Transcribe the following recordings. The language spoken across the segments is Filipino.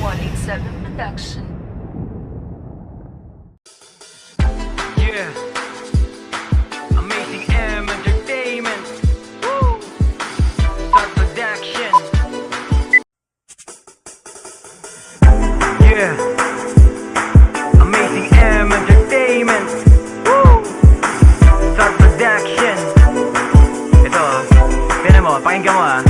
187 Production. Yeah, Amazing M Entertainment. Woo! Star Production. Yeah, Amazing M Entertainment. Woo! Star Production. Ito, tingnan mo, pakinggan mo ah.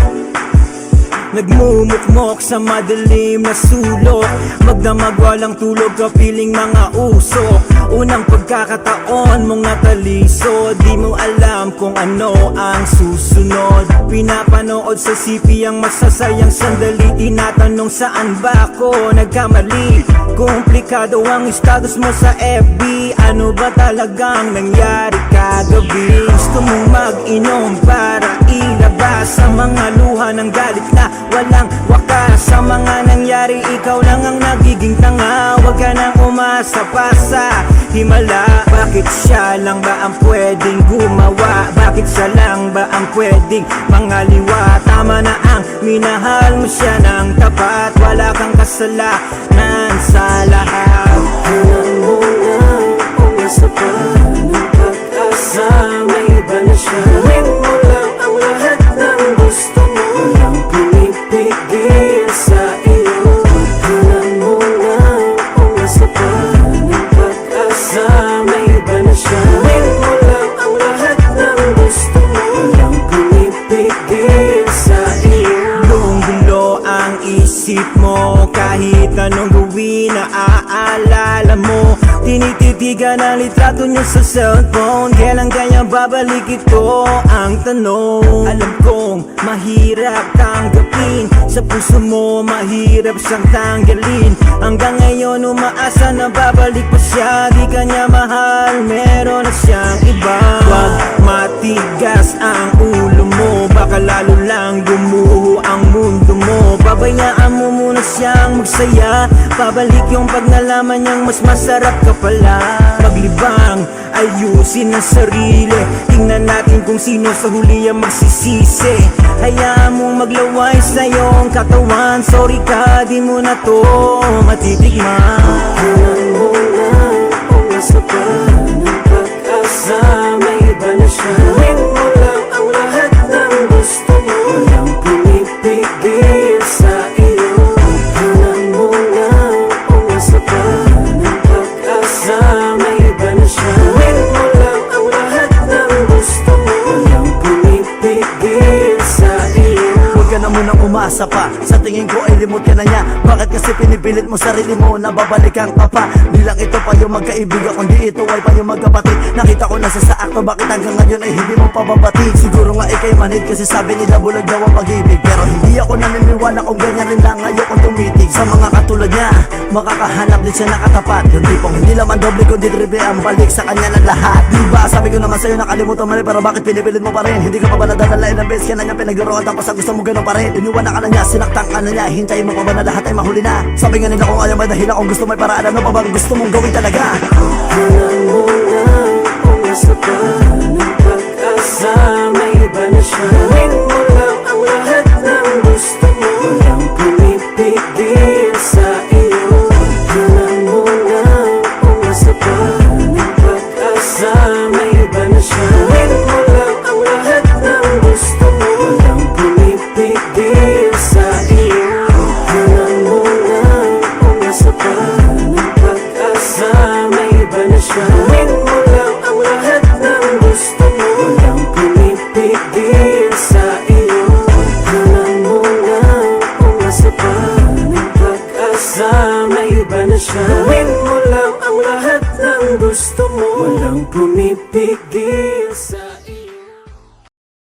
Nagmumukmok sa madilim na sulok, magdamag walang tulog, kapiling mga usok. Unang pagkakataon mong nataliso, di mo alam kung ano ang susunod. Pinapanood sa CP ang masasayang sandali, tinatanong saan ba ako nagkamali. Komplikado ang status mo sa FB, ano ba talagang nangyari kagabi? Gusto mong mag-inom para ilabas sa mga luha ng galit na walang wakas. Sa mga nangyari, ikaw lang ang nagiging tanga. Huwag ka nang umasa pa sa himala. Bakit siya lang ba ang pwedeng gumawa? Bakit siya lang ba ang pwedeng mangaliwa? Tama na ang minahal mo siya ng tapat, wala kang kasalanan sa lahat. Alam mo na umasa pa ng pag-asa, may iba na siya. Gawin mo lang ang lahat ng gusto mo, walang pinipigil sa iyo. Alam mo na umasa pa ng pag-asa, may iba na siya. Gawin mo lang ang lahat ng gusto mo, walang pinipigil sa iyo. Gulong-gulo ang isip mo, kahit anong gawin naaalala mo. Tinititigan ang litrato niya sa cellphone, kailan kaya babalik ito ang tanong. Alam kong mahirap tanggapin, sa puso mo mahirap siyang tanggalin. Hanggang ngayon umaasa na babalik pa siya, di kanya mahal, meron na siyang iba. Huwag matigas ang ulo mo, baka lalo lang gumuho ang mundo mo. Pabayaan mo muna siyang magsaya, pabalik yung pag nalaman niyang mas masarap ka pala. Maglibang, ayusin ang sarili, tingnan natin kung sino sa huli ang magsisisi. Hayaan mong maglaway sa iyong katawan, sorry ka, di mo na to matitikman. Alam mo na umasa pa ng pag-asa, may iba na siya. Gawin mo lang ang lahat ng gusto mo, walang pinipigil sa iyo. Alam mo na umasa pa ng pag-asa, may iba na siya. Gawin mo lang ang lahat ng gusto mo, walang pinipigil sa iyo. Huwag ka na munang umasa pa, sa tingin ko ay limot ka na niya. Bakit kasi pinipilit mo sarili mo na babalikan ka pa? Di lang ito pa yung magkaibigan, kundi ito ay pa yung magkapatid. Nakita ko na sa akto, bakit hanggang ngayon ay hindi mo pababati? Siguro nga ikay manid kasi sabi nila bulag daw ang pag-ibig, pero hindi ako naniniwala kung ganyan rin lang ayokong tumitig. Sa mga katulad niya, makakahanap din siya nakatapat, yung tipong hindi laman doble kundi triple ang balik sa kanya ng lahat. Diba sabi ko naman sa'yo nakalimutan mo rin, pero bakit pinipilit mo pa rin? Hindi ka pa ba nadadalain ng beses ka na niya pinaglaruan, tapos ang gusto mo ganun pa rin? Iniwanan ka na niya, sinaktan ka na niya, hintayin mo pa ba na lahat ay mahuli na? Sabi nga nila kung ayaw may dahilan, kung gusto may paraan, ano pa bang gusto mong gawin talaga? Alam mo na umasa pa ng pag-asa, may iba na siya. Gawin mo lang ang lahat ng gusto mo, walang pinipigil sa iyo. Alam mo na umasa pa ng pag-asa, may iba na siya. Gawin mo lang ang lahat ng gusto mo, walang pinipigil sa iyo. Alam mo na umasa pa ng pag-asa, may iba na siya. Gawin mo lang ang lahat ng gusto mo, walang pinipigil sa iyo. Alam mo na umasa pa ng pag-asa, may iba na siya. Gawin mo lang ang lahat ng gusto mo, walang pumipigil sa iyo.